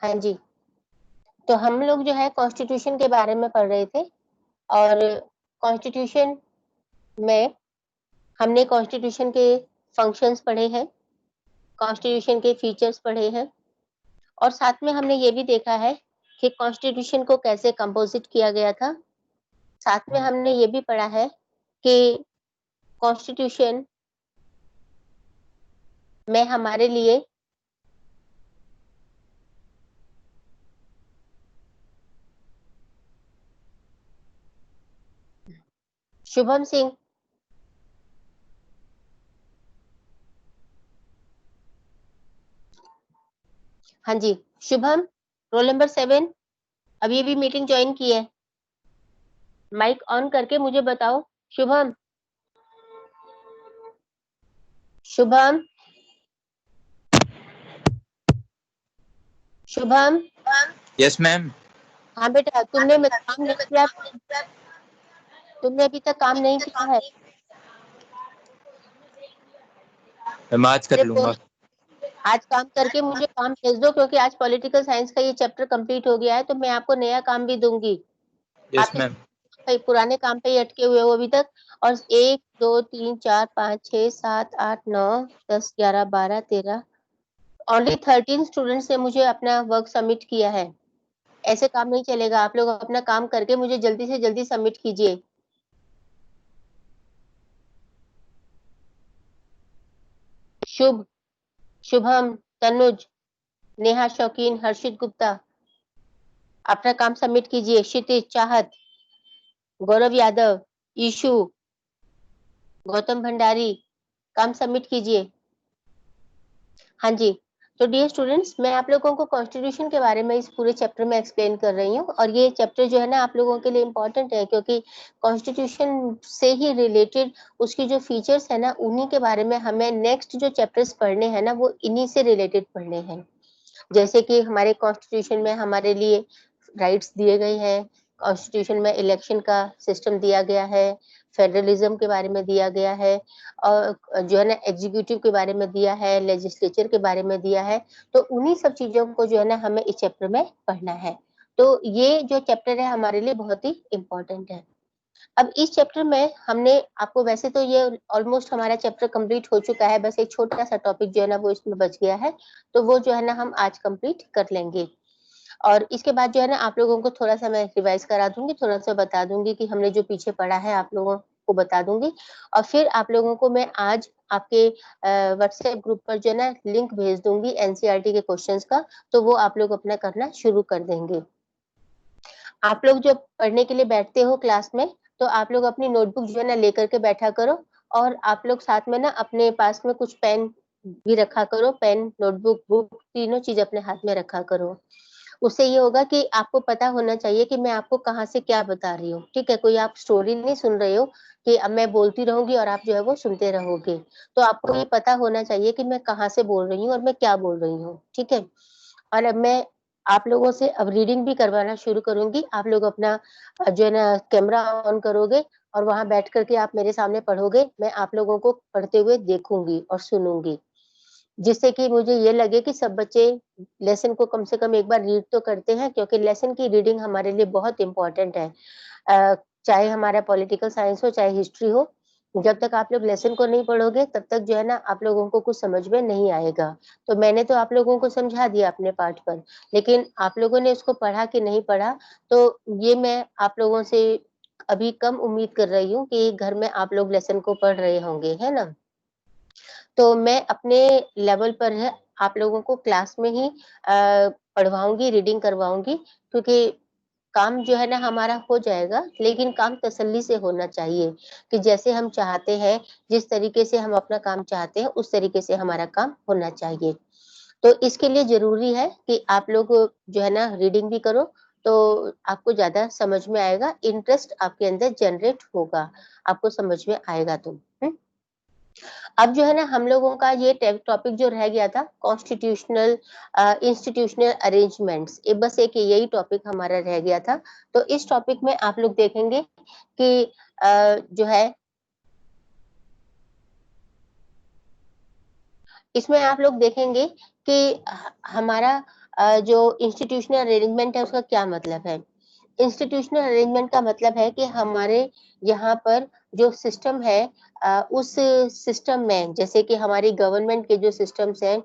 हाँ जी, तो हम लोग जो है कॉन्स्टिट्यूशन के बारे में पढ़ रहे थे और कॉन्स्टिट्यूशन में हमने कॉन्स्टिट्यूशन के फंक्शंस पढ़े हैं, कॉन्स्टिट्यूशन के फीचर्स पढ़े हैं और साथ में हमने ये भी देखा है कि कॉन्स्टिट्यूशन को कैसे कंपोजिट किया गया था। साथ में हमने ये भी पढ़ा है कि कॉन्स्टिट्यूशन में हमारे लिए शुभम सिंह, हाँ जी, शुभम रोल नंबर 7 अभी भी मीटिंग ज्वाइन की है। माइक ऑन करके मुझे बताओ, शुभम, शुभम, शुभम। Yes ma'am. हाँ बेटा, तुमने काम नहीं किया, तुमने अभी तक काम नहीं किया है। मैं आज कर लूंगा। आज काम करके मुझे काम भेज दो क्योंकि आज पॉलिटिकल साइंस का ये चैप्टर कंप्लीट हो गया है तो मैं आपको नया काम भी दूंगी। यस आप मैम। पुराने काम पे ही अटके हुए हो अभी तक। और 1 2 3 4 5 6 7 8 9 10 11 12 13 ओनली 13 स्टूडेंट्स ने मुझे अपना वर्क सबमिट किया है। ऐसे काम नहीं चलेगा, आप लोग अपना काम करके मुझे जल्दी से जल्दी सबमिट कीजिए। शुभ, शुभम, तनुज, नेहा शौकीन, हर्षित गुप्ता अपना काम सबमिट कीजिए। क्षितिज, चाहत, गौरव यादव, ईशु, गौतम भंडारी काम सबमिट कीजिए। हाँ जी, तो डियर स्टूडेंट्स, मैं आप लोगों को कॉन्स्टिट्यूशन के बारे में इस पूरे चैप्टर में एक्सप्लेन कर रही हूँ और ये चैप्टर जो है ना आप लोगों के लिए इम्पोर्टेंट है क्योंकि कॉन्स्टिट्यूशन से ही रिलेटेड उसकी जो फीचर्स है ना उन्हीं के बारे में हमें नेक्स्ट जो चैप्टर्स पढ़ने हैं ना वो इन्हीं से रिलेटेड पढ़ने हैं। जैसे कि हमारे कॉन्स्टिट्यूशन में हमारे लिए राइट्स दिए गए हैं, कॉन्स्टिट्यूशन में इलेक्शन का सिस्टम दिया गया है, फेडरलिज्म के बारे में दिया गया है और जो है ना एग्जीक्यूटिव के बारे में दिया है, लेजिस्लेचर के बारे में दिया है। तो उन्हीं सब चीजों को जो है ना हमें इस चैप्टर में पढ़ना है। तो ये जो चैप्टर है हमारे लिए बहुत ही इम्पोर्टेंट है। अब इस चैप्टर में हमने आपको वैसे तो ये ऑलमोस्ट हमारा चैप्टर कंप्लीट हो चुका है, बस एक छोटा सा टॉपिक जो है ना वो इसमें बच गया है, तो वो जो है ना हम आज कंप्लीट कर लेंगे। और इसके बाद जो है ना आप लोगों को थोड़ा सा मैं रिवाइज करा दूंगी, थोड़ा सा बता दूंगी कि हमने जो पीछे पढ़ा है आप लोगों को बता दूंगी और फिर आप लोगों को मैं आज आपके व्हाट्सएप ग्रुप पर जो है ना लिंक भेज दूंगी एनसीईआरटी के क्वेश्चंस का, तो वो आप लोग अपना करना शुरू कर देंगे। आप लोग जब पढ़ने के लिए बैठते हो क्लास में तो आप लोग अपनी नोटबुक जो है ना लेकर के बैठा करो और आप लोग साथ में ना अपने पास में कुछ पेन भी रखा करो, पेन, नोटबुक, बुक तीनों चीज अपने हाथ में रखा करो। उससे ये होगा कि आपको पता होना चाहिए कि मैं आपको कहाँ से क्या बता रही हूँ, ठीक है? कोई आप स्टोरी नहीं सुन रहे हो कि अब मैं बोलती रहूंगी और आप जो है वो सुनते रहोगे। तो आपको ये पता होना चाहिए कि मैं कहाँ से बोल रही हूँ और मैं क्या बोल रही हूँ, ठीक है? और अब मैं आप लोगों से अब रीडिंग भी करवाना शुरू करूंगी। आप लोग अपना जो है ना कैमरा ऑन करोगे और वहां बैठ करके आप मेरे सामने पढ़ोगे। मैं आप लोगों को पढ़ते हुए देखूंगी और सुनूंगी, जिससे कि मुझे ये लगे कि सब बच्चे लेसन को कम से कम एक बार रीड तो करते हैं क्योंकि लेसन की रीडिंग हमारे लिए बहुत इंपॉर्टेंट है। चाहे हमारा पॉलिटिकल साइंस हो चाहे हिस्ट्री हो, जब तक आप लोग लेसन को नहीं पढ़ोगे तब तक जो है ना आप लोगों को कुछ समझ में नहीं आएगा। तो मैंने तो आप लोगों को समझा दिया अपने पार्ट पर, लेकिन आप लोगों ने उसको पढ़ा कि नहीं पढ़ा, तो ये मैं आप लोगों से अभी कम उम्मीद कर रही हूँ कि घर में आप लोग लेसन को पढ़ रहे होंगे, है ना? तो मैं अपने लेवल पर है आप लोगों को क्लास में ही पढ़वाऊंगी, रीडिंग करवाऊंगी, क्योंकि काम जो है ना हमारा हो जाएगा, लेकिन काम तसल्ली से होना चाहिए कि जैसे हम चाहते हैं, जिस तरीके से हम अपना काम चाहते हैं, उस तरीके से हमारा काम होना चाहिए। तो इसके लिए ज़रूरी है कि आप लोग जो है ना रीडिंग भी करो, तो आपको ज़्यादा समझ में आएगा, इंटरेस्ट आपके अंदर जनरेट होगा, आपको समझ में आएगा तो। अब जो है ना हम लोगों का ये टॉपिक जो रह गया था कॉन्स्टिट्यूशनल इंस्टीट्यूशनल अरेंजमेंट्स, बस एक यही टॉपिक हमारा रह गया था। तो इस टॉपिक में आप लोग देखेंगे कि जो है इसमें आप लोग देखेंगे कि हमारा जो इंस्टीट्यूशनल अरेंजमेंट है उसका क्या मतलब है। इंस्टीट्यूशनल अरेंजमेंट का मतलब है कि हमारे यहाँ पर जो सिस्टम है, उस सिस्टम में जैसे कि हमारी गवर्नमेंट के जो सिस्टम्स हैं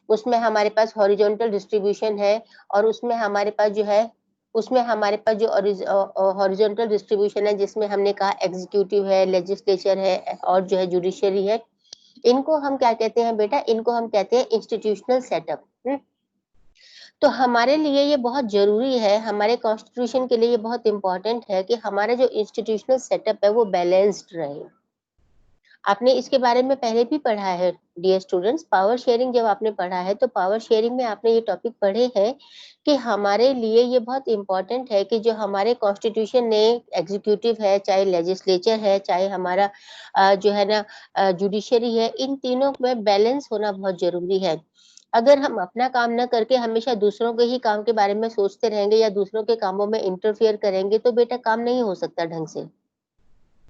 उसमें हमारे पास हॉरिजॉन्टल डिस्ट्रीब्यूशन है, और उसमें हमारे पास जो है, उसमें हमारे पास जो हॉरिजॉन्टल डिस्ट्रीब्यूशन है जिसमें हमने कहा एग्जीक्यूटिव है, लेजिस्लेचर है और जो है जुडिशरी है, इनको हम क्या कहते हैं बेटा, इनको हम कहते हैं इंस्टीट्यूशनल सेटअप। तो हमारे लिए ये बहुत जरूरी है, हमारे कॉन्स्टिट्यूशन के लिए ये बहुत इंपॉर्टेंट है कि हमारा जो इंस्टीट्यूशनल सेटअप है वो बैलेंस्ड रहे। आपने इसके बारे में पहले भी पढ़ा है डियर स्टूडेंट्स, पावर शेयरिंग जब आपने पढ़ा है तो पावर शेयरिंग में आपने ये टॉपिक पढ़े हैं कि हमारे लिए ये बहुत इंपॉर्टेंट है कि जो हमारे कॉन्स्टिट्यूशन ने एग्जीक्यूटिव है, चाहे लेजिस्लेचर है, चाहे हमारा जो है ना जुडिशरी है, इन तीनों में बैलेंस होना बहुत जरूरी है। अगर हम अपना काम न करके हमेशा दूसरों के ही काम के बारे में सोचते रहेंगे या दूसरों के कामों में इंटरफियर करेंगे तो बेटा काम नहीं हो सकता ढंग से।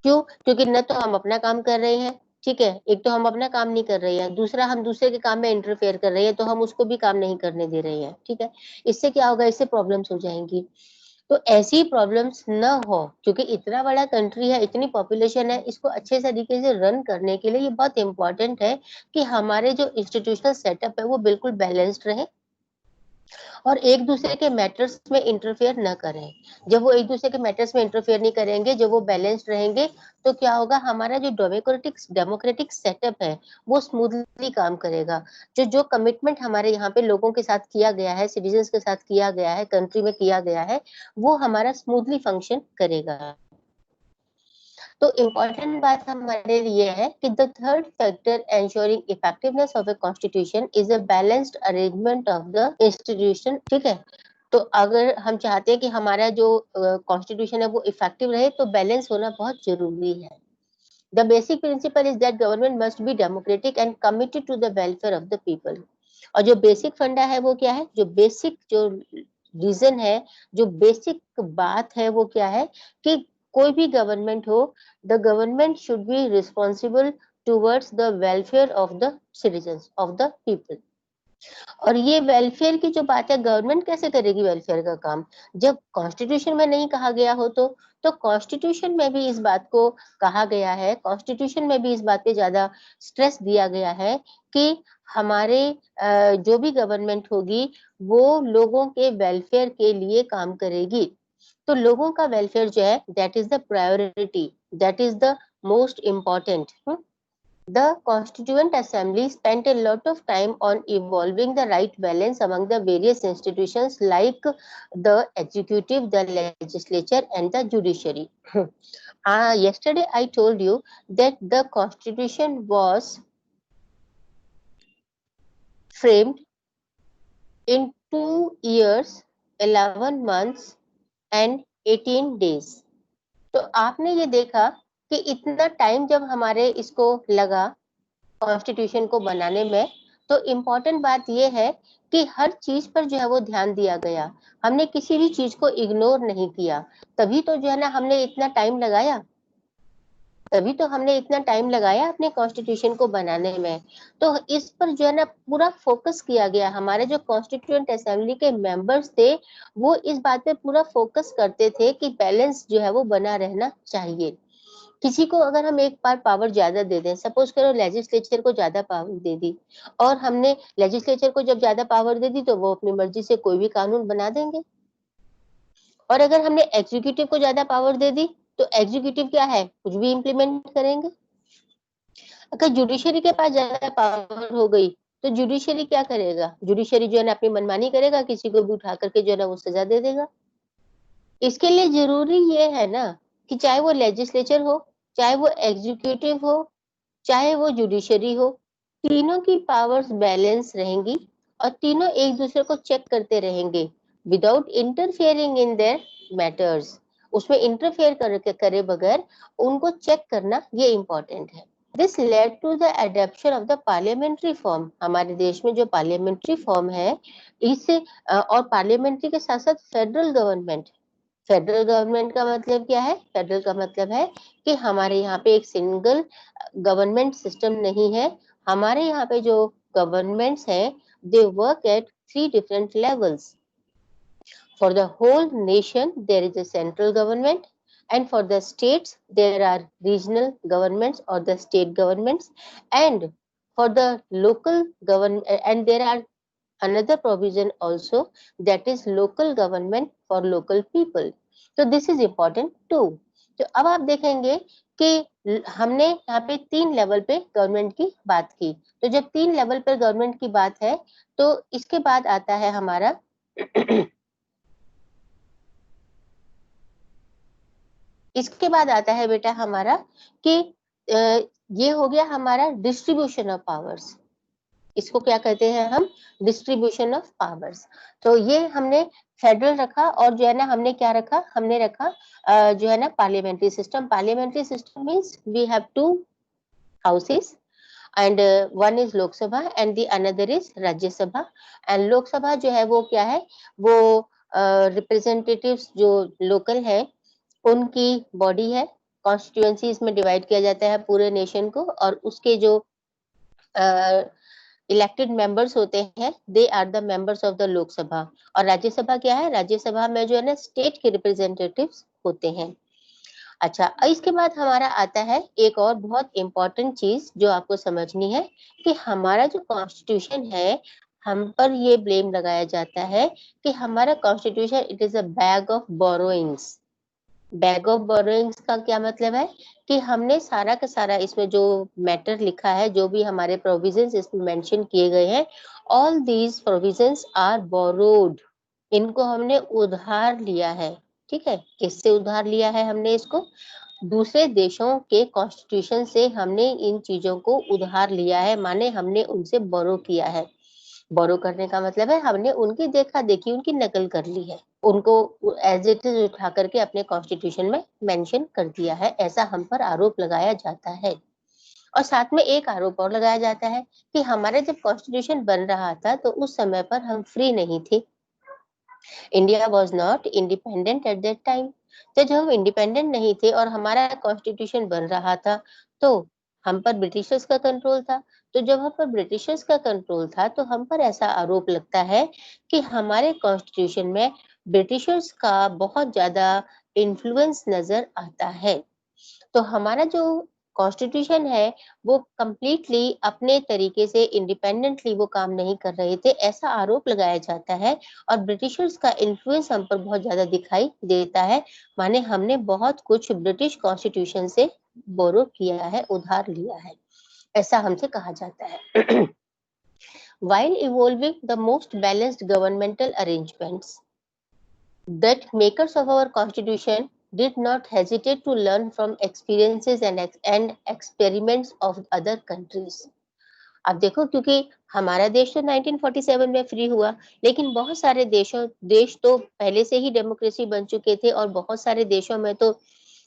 क्यों? क्योंकि न तो हम अपना काम कर रहे हैं, ठीक है, एक तो हम अपना काम नहीं कर रहे हैं, दूसरा हम दूसरे के काम में इंटरफेयर कर रहे हैं, तो हम उसको भी काम नहीं करने दे रहे हैं, ठीक है। इससे क्या होगा, इससे प्रॉब्लम्स हो जाएंगी। तो ऐसी प्रॉब्लम्स न हो, क्योंकि इतना बड़ा कंट्री है, इतनी पॉपुलेशन है, इसको अच्छे तरीके से रन करने के लिए ये बहुत इंपॉर्टेंट है कि हमारे जो इंस्टीट्यूशनल सेटअप है वो बिल्कुल बैलेंस्ड रहे और एक दूसरे के मैटर्स में इंटरफेयर न करें। जब वो एक दूसरे के मैटर्स में इंटरफेयर नहीं करेंगे, जब वो बैलेंस्ड रहेंगे, तो क्या होगा, हमारा जो डेमोक्रेटिक सेटअप है वो स्मूथली काम करेगा। जो जो कमिटमेंट हमारे यहाँ पे लोगों के साथ किया गया है, सिटीजन्स के साथ किया गया है, कंट्री में किया गया है, वो हमारा स्मूथली फंक्शन करेगा। तो इम्पोर्टेंट बात हमारे लिए है कि the third factor ensuring effectiveness of a constitution is a balanced arrangement of the institution, ठीक है। तो अगर हम चाहते हैं कि हमारा जो कॉन्स्टिट्यूशन है वो इफेक्टिव रहे तो बैलेंस होना बहुत जरूरी है। The basic principle is that government must be democratic and committed to the welfare of the people. और जो बेसिक फंडा है वो क्या है, जो बेसिक जो रीजन है, जो बेसिक बात है वो क्या है कि कोई भी गवर्नमेंट हो, the government should be responsible towards the welfare of the citizens of the people. और ये वेलफेयर की जो बात है, गवर्नमेंट कैसे करेगी वेलफेयर का काम, जब कॉन्स्टिट्यूशन में नहीं कहा गया हो तो कॉन्स्टिट्यूशन में भी इस बात को कहा गया है, कॉन्स्टिट्यूशन में भी इस बात पे ज्यादा स्ट्रेस दिया गया है कि हमारे जो भी गवर्नमेंट होगी वो लोगों के वेलफेयर के लिए काम करेगी। तो लोगों का वेलफेयर जो है that is the priority, that is the most important. The Constituent Assembly spent a lot of time on evolving the right balance among the various institutions like the executive, the legislature, and the judiciary. Yesterday, I told you that the Constitution was framed in 2 years, 11 months, and 18 days. तो आपने ये देखा कि इतना time जब हमारे इसको लगा कॉन्स्टिट्यूशन को बनाने में, तो इम्पोर्टेंट बात यह है कि हर चीज पर जो है वो ध्यान दिया गया, हमने किसी भी चीज को इग्नोर नहीं किया। तभी तो जो है ना हमने इतना टाइम लगाया, तभी तो हमने इतना टाइम लगाया अपने कॉन्स्टिट्यूशन को बनाने में। तो इस पर जो है ना पूरा फोकस किया गया, हमारे जो कॉन्स्टिट्यूएंट असेंबली के मेंबर्स थे वो इस बात पे पूरा फोकस करते थे कि बैलेंस जो है वो बना रहना चाहिए। किसी को अगर हम एक बार पावर ज्यादा दे दें, सपोज करो लेजिस्लेचर को ज्यादा पावर दे दी, और हमने लेजिस्लेचर को जब ज्यादा पावर दे दी तो वो अपनी मर्जी से कोई भी कानून बना देंगे। और अगर हमने एग्जीक्यूटिव को ज्यादा पावर दे दी तो एग्जीक्यूटिव क्या है, कुछ भी इम्प्लीमेंट करेंगे। अगर जुडिशरी के पास ज्यादा पावर हो गई तो जुडिशरी क्या करेगा, जुडिशरी जो है ना अपनी मनमानी करेगा, किसी को भी उठा करके जो है ना वो सजा दे देगा। इसके लिए जरूरी ये है ना कि चाहे वो लेजिस्लेचर हो, चाहे वो एग्जीक्यूटिव हो, चाहे वो जुडिशरी हो, तीनों की पावर्स बैलेंस रहेंगी और तीनों एक दूसरे को चेक करते रहेंगे without interfering in their matters. उसमें इंटरफेयर करे बगैर उनको चेक करना ये इम्पोर्टेंट है। This led to the adoption of the parliamentary form. हमारे देश में जो पार्लियामेंट्री फॉर्म है, इससे और पार्लियामेंट्री के साथ साथ फेडरल गवर्नमेंट। फेडरल गवर्नमेंट का मतलब क्या है, फेडरल का मतलब है कि हमारे यहाँ पे एक सिंगल गवर्नमेंट सिस्टम नहीं है, हमारे यहाँ पे जो गवर्नमेंट्स हैं they work at three different levels. For the whole nation, there is a central government, and for the states, there are regional governments or the state governments, and for the local government, and there are another provision also, that is local government for local people. So this is important too. तो अब आप देखेंगे कि हमने यहाँ पे 3 level पे government की बात की। तो जब 3 लेवल पर गवर्नमेंट की बात है, तो इसके बाद आता है हमारा इसके बाद आता है बेटा हमारा कि ये हो गया हमारा डिस्ट्रीब्यूशन ऑफ पावर्स। इसको क्या कहते हैं हम? Distribution of powers. तो ये हमने फेडरल रखा, और जो है ना हमने क्या रखा? हमने रखा जो है ना parliamentary system. Parliamentary system means we have 2 houses, and one is Lok Sabha and the another is Rajya Sabha. And Lok Sabha जो है वो क्या है? वो रिप्रेजेंटेटिव्स जो लोकल है उनकी बॉडी है। कॉन्स्टिट्यूएंसीज में डिवाइड किया जाता है पूरे नेशन को, और उसके जो इलेक्टेड मेंबर्स होते हैं, they are the members of the Lok Sabha. और राज्यसभा क्या है? राज्यसभा में जो है ना स्टेट के रिप्रेजेंटेटिव्स होते हैं। अच्छा, इसके बाद हमारा आता है एक और बहुत इंपॉर्टेंट चीज जो आपको समझनी है, कि हमारा जो कॉन्स्टिट्यूशन है, हम पर ये ब्लेम लगाया जाता है कि हमारा constitution it is a bag of borrowings. Bag of borrowings का क्या मतलब है? कि हमने सारा का सारा इसमें जो मैटर लिखा है, जो भी हमारे प्रोविजंस इसमें मेंशन किए गए हैं, all these provisions are borrowed. इनको हमने उधार लिया है। ठीक है, किससे उधार लिया है हमने इसको? दूसरे देशों के कॉन्स्टिट्यूशन से हमने इन चीजों को उधार लिया है, माने हमने उनसे बोरो किया है। बोरो करने का मतलब है हमने उनकी देखा देखी, उनकी नकल कर ली है, उनको एज इट इज उठा करके अपने कॉन्स्टिट्यूशन में मेंशन कर दिया है, ऐसा हम पर आरोप लगाया जाता है। और साथ में एक आरोप और लगाया जाता है कि हमारा जब कॉन्स्टिट्यूशन बन रहा था तो उस समय पर हम फ्री नहीं थे। India was not independent at that time. तो जब हम इंडिपेंडेंट नहीं थे और हमारा कॉन्स्टिट्यूशन बन रहा था, तो हम पर ब्रिटिशर्स का कंट्रोल था। तो जब हम पर ब्रिटिशर्स का कंट्रोल था, तो हम पर ऐसा आरोप लगता है कि हमारे कॉन्स्टिट्यूशन में ब्रिटिशर्स का बहुत ज्यादा इन्फ्लुएंस नजर आता है। तो हमारा जो कॉन्स्टिट्यूशन है वो कंप्लीटली अपने तरीके से इंडिपेंडेंटली वो काम नहीं कर रहे थे, ऐसा आरोप लगाया जाता है। और ब्रिटिशर्स का इन्फ्लुएंस हम पर बहुत ज्यादा दिखाई देता है, माने हमने बहुत कुछ ब्रिटिश कॉन्स्टिट्यूशन से बोरो किया है, उधार लिया है, ऐसा हमसे कहा जाता है। While evolving the most balanced governmental arrangements, that makers of our constitution did not hesitate to learn from experiences and experiments of other countries. अब देखो, क्योंकि हमारा देश तो 1947 में फ्री हुआ, लेकिन बहुत सारे देश तो पहले से ही डेमोक्रेसी बन चुके थे, और बहुत सारे देशों में तो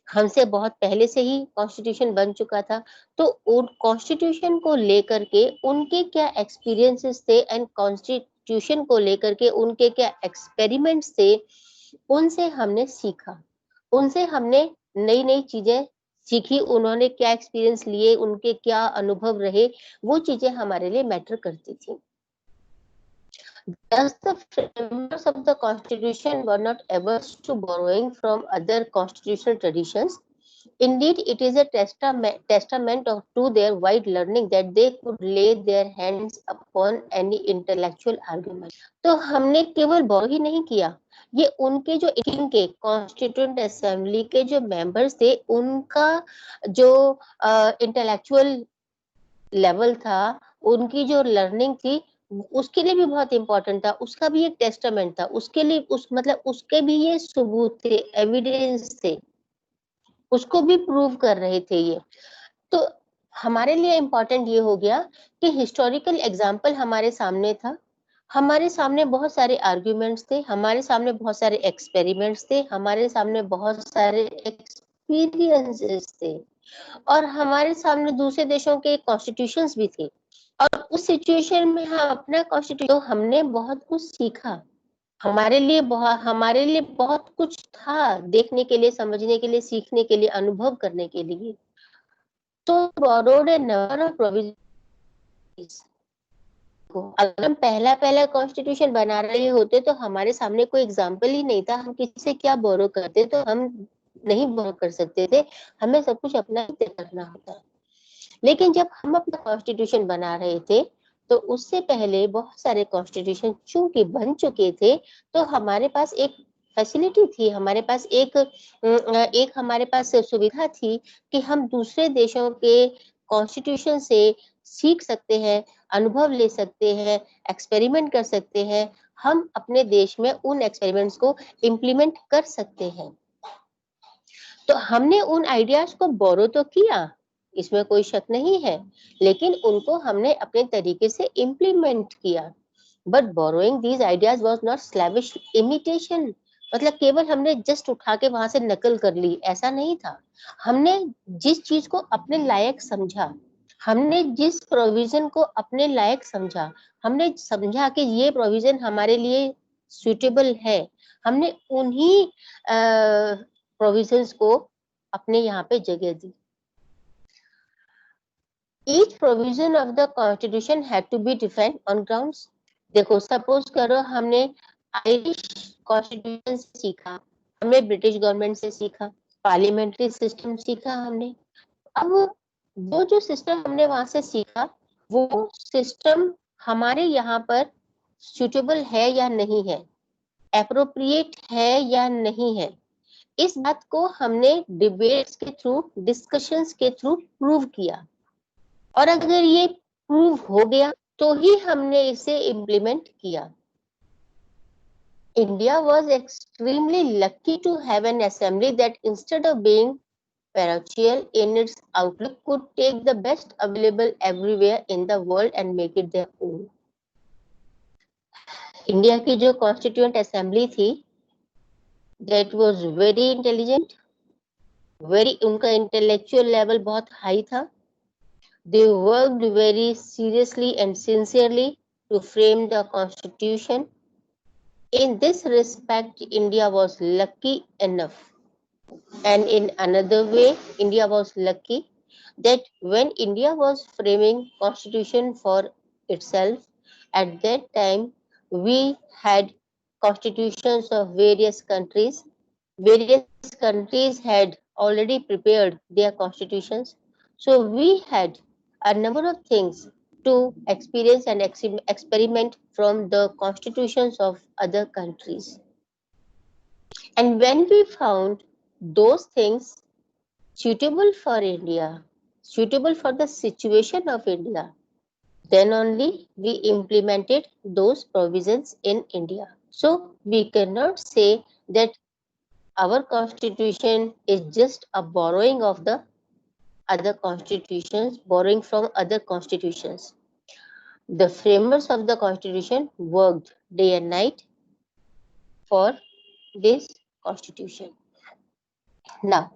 हमसे बहुत पहले से ही कॉन्स्टिट्यूशन बन चुका था। तो उन कॉन्स्टिट्यूशन को लेकर के उनके क्या एक्सपीरियंसेस थे, एंड कॉन्स्टिट्यूशन को लेकर के उनके क्या एक्सपेरिमेंट्स थे, उनसे हमने सीखा, उनसे हमने नई नई चीजें सीखी, उन्होंने क्या एक्सपीरियंस लिए, उनके क्या अनुभव रहे, वो चीजें हमारे लिए मैटर करती थी। Thus, the framers of the Constitution were not averse to borrowing from other constitutional traditions. Indeed, it is a testament to their wide learning that they could lay their hands upon any intellectual argument. तो हमने केवल बोरो ही नहीं किया, ये उनके जो के constituent assembly के जो मेंबर्स थे, उनका जो इंटेलेक्चुअल लेवल था, उनकी जो लर्निंग थी, उसके लिए भी बहुत इम्पोर्टेंट था, उसका भी एक टेस्टामेंट था, उसके लिए मतलब उसके भी ये सबूत थे, एविडेंस थे, उसको भी प्रूव कर रहे थे ये। तो हमारे लिए इम्पोर्टेंट ये हो गया कि हिस्टोरिकल एग्जाम्पल हमारे सामने था, हमारे सामने बहुत सारे आर्ग्यूमेंट्स थे, हमारे सामने बहुत सारे एक्सपेरिमेंट्स थे, हमारे सामने बहुत सारे एक्सपीरियंसेस थे, और हमारे सामने दूसरे देशों के कॉन्स्टिट्यूशंस भी थे। और उस सिचुएशन में हम अपना कॉन्स्टिट्यूशन, तो हमने बहुत कुछ सीखा, हमारे लिए बहुत कुछ था देखने के लिए, समझने के लिए, सीखने के लिए, अनुभव करने के लिए। तो borrowed a number of provisions अगर हम पहला पहला कॉन्स्टिट्यूशन बना रहे होते तो हमारे सामने कोई एग्जाम्पल ही नहीं था, हम किसी से क्या बोरो करते, तो हम नहीं बोरो कर सकते थे, हमें सब कुछ अपना ही करना होता। लेकिन जब हम अपना कॉन्स्टिट्यूशन बना रहे थे तो उससे पहले बहुत सारे कॉन्स्टिट्यूशन चूंकि बन चुके थे, तो हमारे पास एक फैसिलिटी थी, हमारे पास एक हमारे पास सुविधा थी कि हम दूसरे देशों के कॉन्स्टिट्यूशन से सीख सकते हैं, अनुभव ले सकते हैं, एक्सपेरिमेंट कर सकते हैं, हम अपने देश में उन एक्सपेरिमेंट्स को इम्प्लीमेंट कर सकते हैं। तो हमने उन आइडियाज को बोरो तो किया, इसमें कोई शक नहीं है, लेकिन उनको हमने अपने तरीके से इम्प्लीमेंट किया। But borrowing these ideas was not slavish imitation, मतलब केवल हमने जस्ट उठा के वहां से नकल कर ली, ऐसा नहीं था। हमने जिस चीज को अपने लायक समझा, हमने जिस प्रोविजन को अपने लायक समझा, हमने समझा कि ये प्रोविजन हमारे लिए सुटेबल है, हमने उन्हीं प्रोविजंस को अपने यहाँ पे जगह दी। Each provision of the constitution had to be defined on grounds. देखो सपोज करो हमने आयरिश कॉन्स्टिट्यूशन से सीखा, हमने ब्रिटिश गवर्नमेंट से सीखा, पार्लियामेंट्री सिस्टम सीखा हमने। अब वो जो सिस्टम हमने वहां से सीखा, वो सिस्टम हमारे यहाँ पर सुटेबल है या नहीं है, एप्रोप्रिएट है या नहीं है, इस बात को हमने डिबेट्स के थ्रू, डिस्कशंस के थ्रू प्रूव किया। और अगर ये प्रूव हो गया तो ही हमने इसे इम्प्लीमेंट किया। India was extremely lucky to have an assembly that instead of being parochial in its outlook could take the best available everywhere in the world and make it their own. India की जो constituent assembly थी, that was very intelligent, उनका intellectual level बहुत high था। They worked very seriously and sincerely to frame the constitution. In this respect, India was lucky enough. And in another way, India was lucky that when India was framing constitution for itself, at that time, we had constitutions of various countries. Various countries had already prepared their constitutions. So we had a number of things to experience and experiment from the constitutions of other countries. And when we found those things suitable for India, suitable for the situation of India, then only we implemented those provisions in India. So we cannot say that our constitution is just a borrowing of the other constitutions, borrowing from other constitutions. The framers of the constitution worked day and night for this constitution. Now,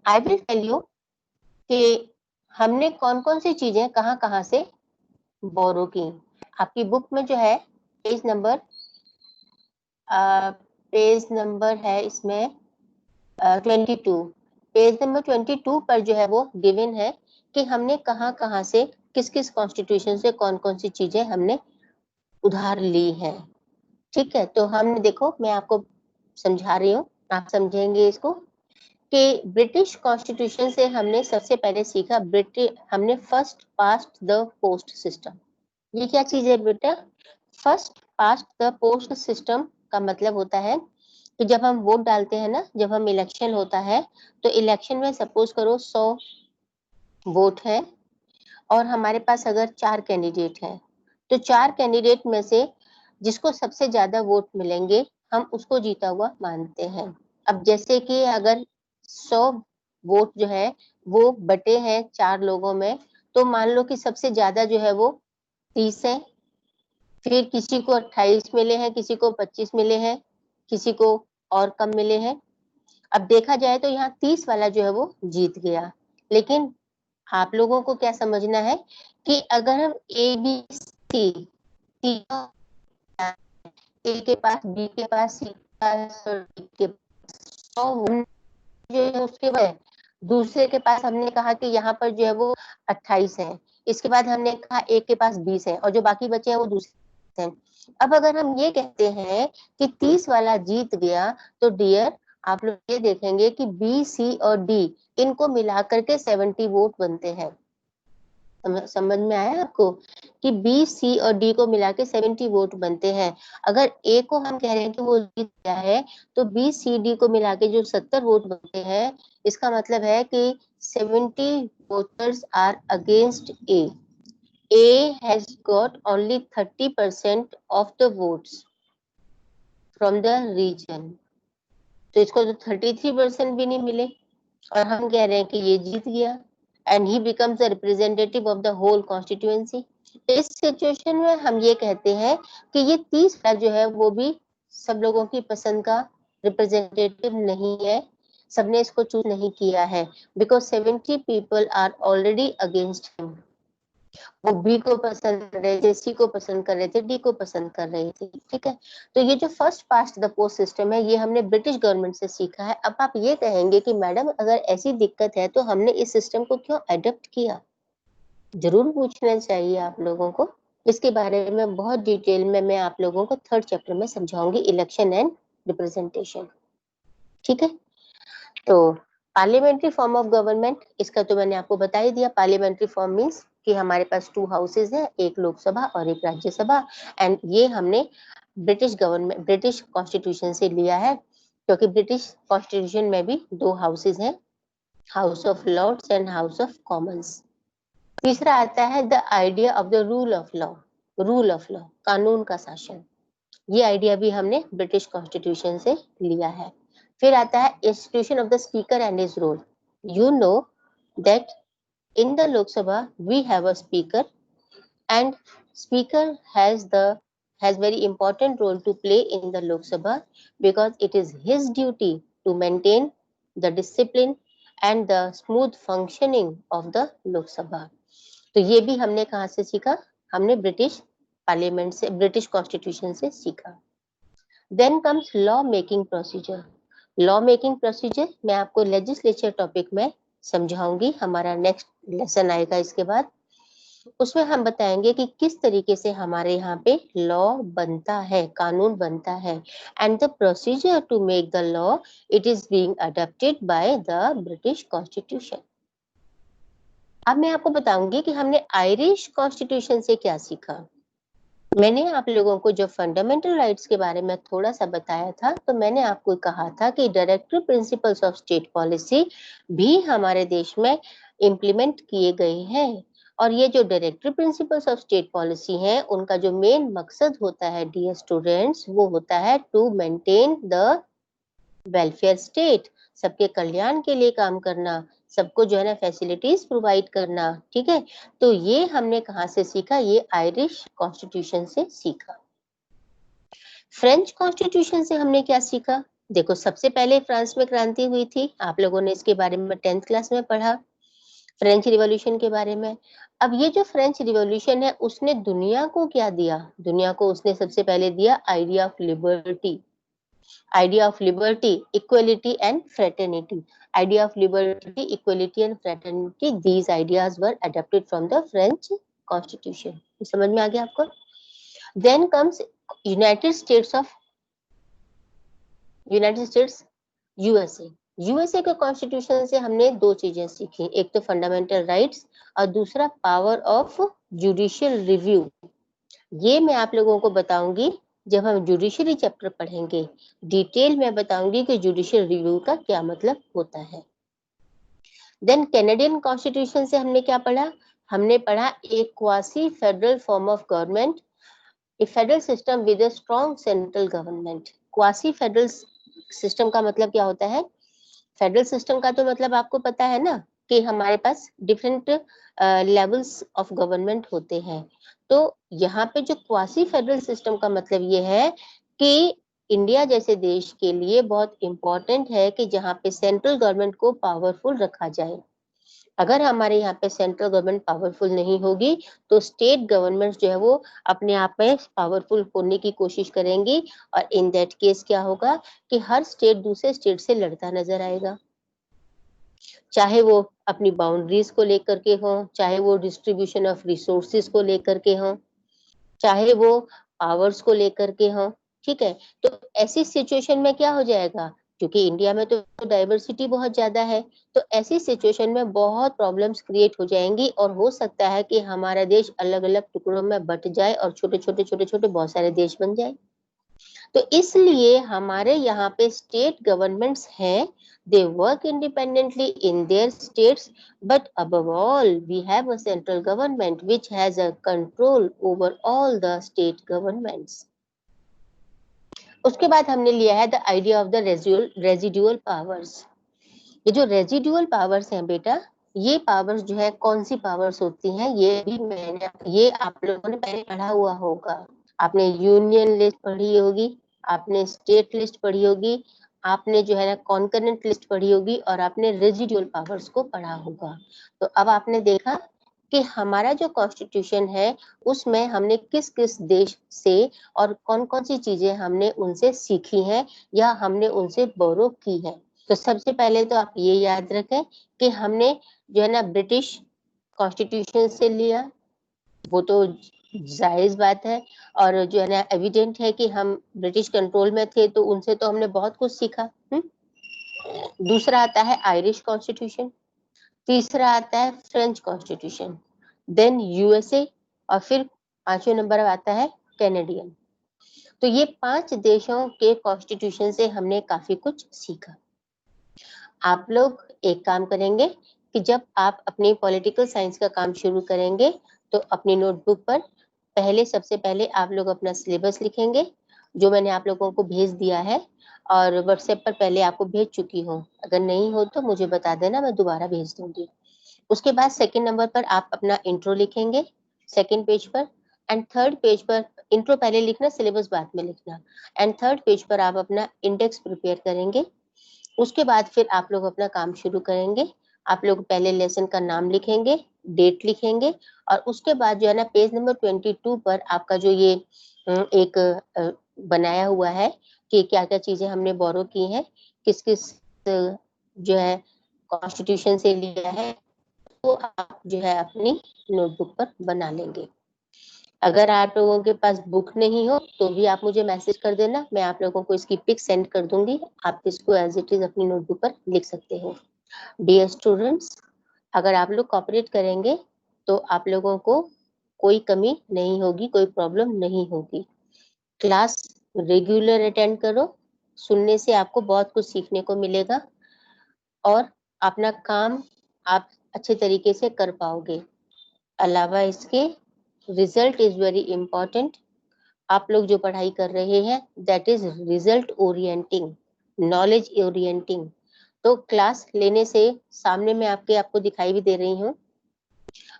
I will tell you कि हमने कौन कौन सी चीजें कहाँ कहाँ से बोरो की। आपकी बुक में जो है पेज नंबर है इसमें 22, पेज नंबर 22 पर जो है वो गिवन है कि हमने कहाँ कहाँ से किस किस कॉन्स्टिट्यूशन से कौन कौन सी चीजें हमने उधार ली हैं। ठीक है, तो हमने देखो मैं आपको समझा रही हूँ, आप समझेंगे इसको कि ब्रिटिश कॉन्स्टिट्यूशन से हमने सबसे पहले सीखा हमने first past the post system. ये क्या चीज है बेटा? First past the post system का मतलब होता है कि जब हम वोट डालते हैं ना, जब हम इलेक्शन होता है तो इलेक्शन में सपोज करो 100 वोट है और हमारे पास अगर 4 कैंडिडेट हैं, तो 4 कैंडिडेट में से जिसको सबसे ज्यादा वोट मिलेंगे हम उसको जीता हुआ मानते हैं। अब जैसे कि अगर 100 वोट जो है वो बटे हैं 4 लोगों में, तो मान लो कि सबसे ज्यादा जो है वो 30 है, फिर किसी को 28 मिले हैं, किसी को 25 मिले हैं, किसी को और कम मिले हैं। अब देखा जाए तो यहाँ 30 वाला जो है वो जीत गया। लेकिन आप लोगों को क्या समझना है कि अगर हम ए बी सी, ए के पास, बी के पास, सी के पास और डी के पास 100 जो है उसके बाद दूसरे के पास हमने कहा कि यहाँ पर जो है वो 28 है, इसके बाद हमने कहा एक के पास 20 है और जो बाकी बचे हैं वो दूसरे हैं। अब अगर हम ये कहते हैं कि 30 वाला जीत गया, तो डियर आप लोग ये देखेंगे कि बी, सी और डी इनको मिलाकर के 70 वोट बनते हैं। समझ में आया आपको कि बी, सी और डी को मिला के 70 वोट बनते हैं। अगर ए को हम कह रहे हैं कि वो जीत गया है, तो बी, सी, डी को मिला के जो 70 वोट बनते हैं, इसका मतलब है कि 70 voters are against A. A has got only 30% of the votes from the region. तो इसको तो 33% भी नहीं मिले और हम कह रहे हैं कि ये जीत गया and he becomes the representative of the whole constituency. इस सिचुएशन में हम ये कहते हैं कि ये 30 जो है वो भी सब लोगों की पसंद का रिप्रेजेंटेटिव नहीं है, सबने इसको चूज नहीं किया है, because 70 people are already against him. वो बी को पसंद कर रहे थे, सी को पसंद कर रहे थे, डी को पसंद कर रहे थे। ठीक है, तो ये जो first past the post system है, ये हमने ब्रिटिश गवर्नमेंट से सीखा है। अब आप ये कहेंगे कि मैडम अगर ऐसी दिक्कत है तो हमने इस सिस्टम को क्यों अडॉप्ट किया? जरूर पूछना चाहिए आप लोगों को। इसके बारे में बहुत डिटेल में मैं आप लोगों को थर्ड चैप्टर में समझाऊंगी, इलेक्शन एंड रिप्रेजेंटेशन। ठीक है, तो पार्लियामेंट्री फॉर्म ऑफ गवर्नमेंट, इसका तो मैंने आपको बता ही दिया। पार्लियामेंट्री फॉर्म मींस कि हमारे पास 2 हाउसेज हैं, एक लोकसभा और एक राज्यसभा, एंड ये हमने ब्रिटिश गवर्नमेंट, ब्रिटिश कॉन्स्टिट्यूशन से लिया है, क्योंकि ब्रिटिश कॉन्स्टिट्यूशन में भी 2 हाउसेज हैं, House of Lords and House of Commons. तीसरा आता है the idea of the rule of law. Rule of law, कानून का शासन, ये आइडिया भी हमने ब्रिटिश कॉन्स्टिट्यूशन से लिया है। फिर आता है institution of the speaker and his role. You know that in the Lok Sabha we have a speaker, and speaker has very important role to play in the Lok Sabha, because it is his duty to maintain the discipline and the smooth functioning of the Lok Sabha. तो ये भी हमने कहाँ से सीखा? हमने British parliament से, British constitution से सीखा। Then comes law making procedure. Law making procedure मैं आपको लेजिस्लेचर टॉपिक में समझाऊंगी, हमारा नेक्स्ट लेसन आएगा इसके बाद। उसमें हम बताएंगे कि किस तरीके से हमारे यहाँ पे लॉ बनता है, कानून बनता है, and the procedure to make the law, it is being adopted by the British constitution. अब मैं आपको बताऊंगी कि हमने आयरिश कॉन्स्टिट्यूशन से क्या सीखा। मैंने आप लोगों को जो फंडामेंटल राइट्स के बारे में थोड़ा सा बताया था, तो मैंने आपको कहा था कि directive principles of state policy भी हमारे देश में इम्प्लीमेंट किए गए हैं, और ये जो directive principles of state policy हैं, उनका जो मेन मकसद होता है डियर स्टूडेंट्स, वो होता है to maintain the welfare state, सबके कल्याण के लिए काम करना, सबको जो है ना फैसिलिटीज प्रोवाइड करना। ठीक है, तो ये हमने कहाँ से सीखा? ये आयरिश कॉन्स्टिट्यूशन से सीखा। फ्रेंच कॉन्स्टिट्यूशन से हमने क्या सीखा? देखो, सबसे पहले फ्रांस में क्रांति हुई थी, आप लोगों ने इसके बारे में 10th क्लास में पढ़ा, फ्रेंच रिवॉल्यूशन के बारे में। अब ये जो फ्रेंच रिवॉल्यूशन है, उसने दुनिया को क्या दिया? दुनिया को उसने सबसे पहले दिया idea of liberty. Idea of liberty, equality and fraternity. Idea of liberty, equality and fraternity, these ideas were adapted from the French Constitution. समझ में आ गया आपको? Then comes United States USA. USA के कॉन्स्टिट्यूशन से हमने 2 चीजें सीखी, एक तो फंडामेंटल राइट्स और दूसरा पावर ऑफ जुडिशियल रिव्यू। ये मैं आप लोगों को बताऊंगी जब हम जुडिशरी चैप्टर पढ़ेंगे, डिटेल में बताऊंगी कि जुडिशियल रिव्यू का क्या मतलब होता है। देन कैनेडियन कॉन्स्टिट्यूशन से हमने क्या पढ़ा? हमने पढ़ा एक quasi federal form of government, A federal system with a strong central government. Quasi federal system का मतलब क्या होता है? फेडरल सिस्टम का तो मतलब आपको पता है ना कि हमारे पास डिफरेंट लेवल्स ऑफ गवर्नमेंट होते हैं। तो यहाँ पे जो क्वासी फेडरल सिस्टम का मतलब ये है कि इंडिया जैसे देश के लिए बहुत इंपॉर्टेंट है कि जहाँ पे सेंट्रल गवर्नमेंट को पावरफुल रखा जाए। अगर हमारे यहाँ पे सेंट्रल गवर्नमेंट पावरफुल नहीं होगी, तो स्टेट गवर्नमेंट जो है वो अपने आप में पावरफुल होने की कोशिश करेंगी, और इन दैट केस क्या होगा कि हर स्टेट दूसरे स्टेट से लड़ता नजर आएगा। चाहे वो अपनी बाउंड्रीज को लेकर के हो, चाहे वो डिस्ट्रीब्यूशन ऑफ रिसोर्सेज को लेकर के हो, चाहे वो पावर्स को लेकर के हो, ठीक है। तो ऐसी सिचुएशन में क्या हो जाएगा, क्योंकि इंडिया में तो डाइवर्सिटी बहुत ज्यादा है, तो ऐसी सिचुएशन में बहुत प्रॉब्लम्स क्रिएट हो जाएंगी और हो सकता है कि हमारा देश अलग अलग टुकड़ों में बट जाए और छोटे छोटे बहुत सारे देश बन जाए। तो इसलिए हमारे यहाँ पे स्टेट गवर्नमेंट्स हैं, they work independently in their states, but above all we have a central government which has a control over all the state governments. उसके बाद हमने लिया है the idea of the residual powers. ये जो residual powers हैं बेटा, ये पावर्स जो है कौन सी पावर्स होती हैं, ये आप लोगों ने पहले पढ़ा हुआ होगा। आपने यूनियन लिस्ट पढ़ी होगी, आपने स्टेट लिस्ट पढ़ी होगी, आपने जो है ना कॉन्करेंट लिस्ट पढ़ी होगी और आपने रेजिडुअल पावर्स को पढ़ा होगा। तो अब आपने देखा कि हमारा जो कॉन्स्टिट्यूशन है उसमें हमने किस किस देश से और कौन कौन सी चीजें हमने उनसे सीखी हैं या हमने उनसे बोरो की है। तो सबसे पहले तो आप ये याद रखें कि हमने जो है ना ब्रिटिश कॉन्स्टिट्यूशन से लिया, वो तो जायज बात है और जो है ना एविडेंट है कि हम ब्रिटिश कंट्रोल में थे तो उनसे तो हमने बहुत कुछ सीखा। दूसरा आता है आयरिश कॉन्स्टिट्यूशन, तीसरा आता है फ्रेंच कॉन्स्टिट्यूशन, देन यूएसए और फिर पांचवें नंबर आता है कैनेडियन। तो ये 5 देशों के कॉन्स्टिट्यूशन से हमने काफी कुछ सीखा। आप लोग एक काम करेंगे कि जब आप अपनी पॉलिटिकल साइंस का काम शुरू करेंगे तो अपनी नोटबुक पर सबसे पहले आप लोग अपना सिलेबस लिखेंगे, जो मैंने आप लोगों को भेज दिया है और व्हाट्सएप पर पहले आपको भेज चुकी हूँ। अगर नहीं हो तो मुझे बता देना, मैं दोबारा भेज दूंगी। उसके बाद सेकंड नंबर पर आप अपना इंट्रो लिखेंगे सेकंड पेज पर, एंड थर्ड पेज पर इंट्रो पहले लिखना, सिलेबस बाद में लिखना, एंड थर्ड पेज पर आप अपना इंडेक्स प्रिपेयर करेंगे। उसके बाद फिर आप लोग अपना काम शुरू करेंगे। आप लोग पहले लेसन का नाम लिखेंगे, डेट लिखेंगे और उसके बाद जो है ना पेज नंबर 22 पर आपका जो ये एक बनाया हुआ है कि क्या क्या चीजें हमने बोरो की हैं, किस किस जो है कॉन्स्टिट्यूशन से लिया है, तो आप जो है अपनी नोटबुक पर बना लेंगे। अगर आप लोगों के पास बुक नहीं हो तो भी आप मुझे मैसेज कर देना, मैं आप लोगों को इसकी पिक सेंड कर दूंगी, आप इसको एज इट इज अपनी नोटबुक पर लिख सकते हो। डियर स्टूडेंट्स, अगर आप लोग कोऑपरेट करेंगे तो आप लोगों को कोई कमी नहीं होगी, कोई प्रॉब्लम नहीं होगी। क्लास रेगुलर अटेंड करो, सुनने से आपको बहुत कुछ सीखने को मिलेगा और अपना काम आप अच्छे तरीके से कर पाओगे। अलावा इसके रिजल्ट इज वेरी इंपॉर्टेंट। आप लोग जो पढ़ाई कर रहे हैं that is result orienting, knowledge orienting. तो क्लास लेने से सामने में आपको दिखाई भी दे रही हूँ,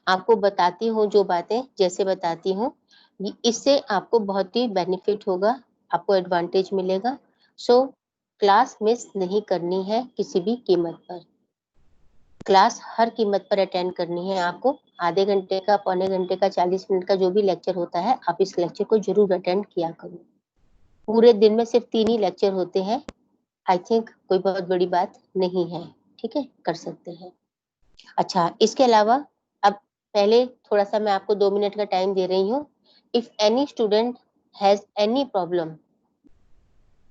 आपको बताती हूँ जो बातें जैसे बताती हूँ, इससे आपको बहुत ही बेनिफिट होगा, आपको एडवांटेज मिलेगा। सो क्लास मिस नहीं करनी है किसी भी कीमत पर। क्लास हर कीमत पर अटेंड करनी है आपको। आधे घंटे का, पौने घंटे का, 40 मिनट का जो भी लेक्चर होता है, आप इस लेक्चर को जरूर अटेंड किया करो। पूरे दिन में सिर्फ 3 ही लेक्चर होते हैं। आई थिंक कोई बहुत बड़ी बात नहीं है, ठीक है, कर सकते हैं। अच्छा, इसके अलावा अब पहले थोड़ा सा मैं आपको 2 मिनट का टाइम दे रही हूँ। If any student has any problem,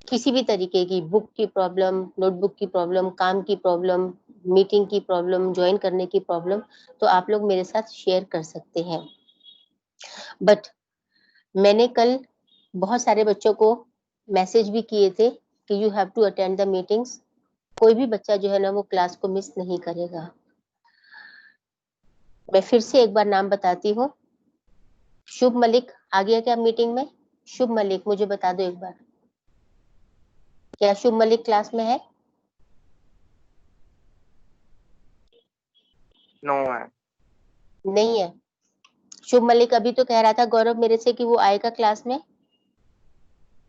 किसी भी तरीके की, बुक की प्रॉब्लम, नोटबुक की प्रॉब्लम, काम की प्रॉब्लम, मीटिंग की प्रॉब्लम, ज्वाइन करने की प्रॉब्लम, तो आप लोग मेरे साथ शेयर कर सकते हैं। बट मैंने कल बहुत सारे बच्चों को मैसेज भी किए थे कि you have to attend the meetings. कोई भी बच्चा जो है ना वो क्लास को मिस नहीं करेगा। मैं फिर से एक बार नाम बताती हूँ। शुभ मलिक आ गया क्या मीटिंग में? शुभ मलिक मुझे बता दो एक बार, क्या शुभ मलिक क्लास में है? नो है, नहीं है। शुभ मलिक अभी तो कह रहा था गौरव मेरे से कि वो आएगा क्लास में।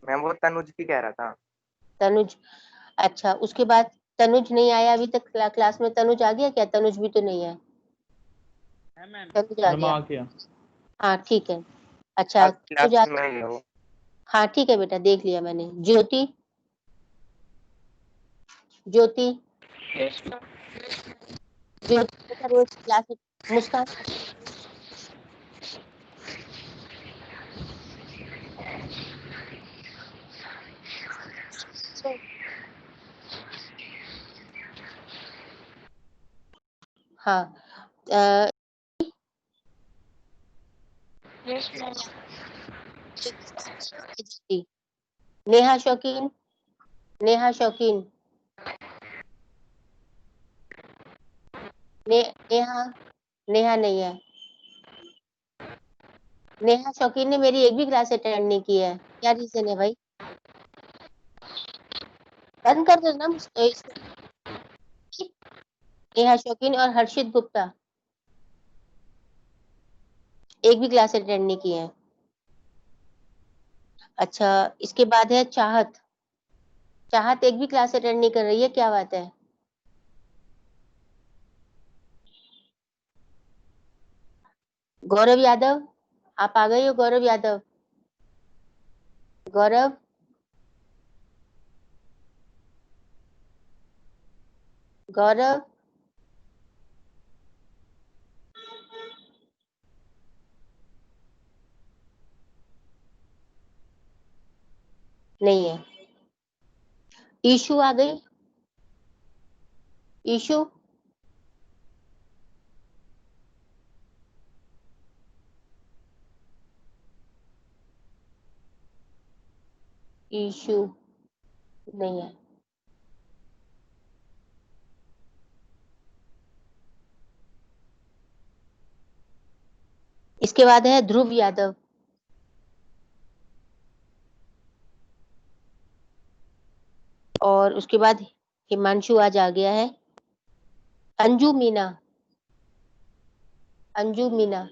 मैम वो तनुज की कह रहा था। तनुज, अच्छा, उसके बाद तनुज नहीं आया अभी तक क्लास में। तनुज आ गया क्या? तनुज भी तो नहीं है। तनुज आ गया। हाँ ठीक है। अच्छा तनुज क्लास में ही है वो। हाँ ठीक है बेटा, देख लिया मैंने। ज्योति, ज्योति यस जो रोज क्लास मुस्कान हाँ नेहा शौकीन, नेहा शौकीन, नेहा नेहा नहीं है। नेहा शौकीन ने मेरी एक भी क्लास अटेंड नहीं की है, क्या रीजन है भाई? बंद कर दो ना नेहा शौकीन और हर्षित गुप्ता एक भी क्लास अटेंड नहीं की है। अच्छा, इसके बाद है चाहत। चाहत एक भी क्लास अटेंड नहीं कर रही है, क्या बात है? गौरव यादव, आप आ गए हो? गौरव यादव, गौरव, गौरव, नहीं है। ईशु आ गई? ईशु, ईशु नहीं है। इसके बाद है ध्रुव यादव। और उसके बाद हिमांशु आज आ गया है। अंजू मीना, अंजू मीना,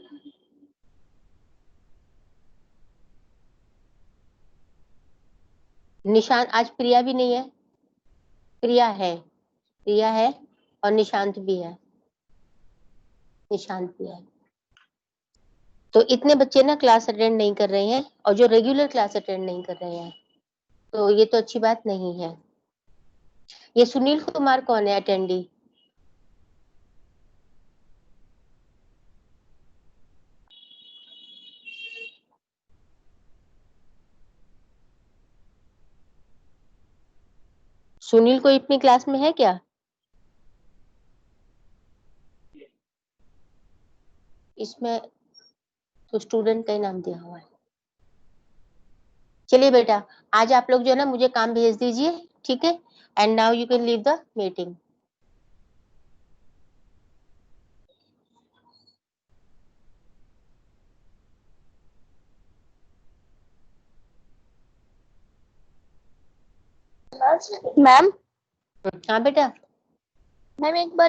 निशांत आज प्रिया भी नहीं है। प्रिया है, प्रिया है और निशांत भी है, निशांत भी है। तो इतने बच्चे ना क्लास अटेंड नहीं कर रहे हैं और जो रेगुलर क्लास अटेंड नहीं कर रहे हैं, तो ये तो अच्छी बात नहीं है। ये सुनील कुमार कौन है अटेंडी? सुनील को अपनी क्लास में है क्या? इसमें तो स्टूडेंट का ही नाम दिया हुआ है। चलिए बेटा, आज आप लोग जो है ना मुझे काम भेज दीजिए, ठीक है? And now you can leave the meeting. Ma'am, हाँ बेटा। मैम एक बार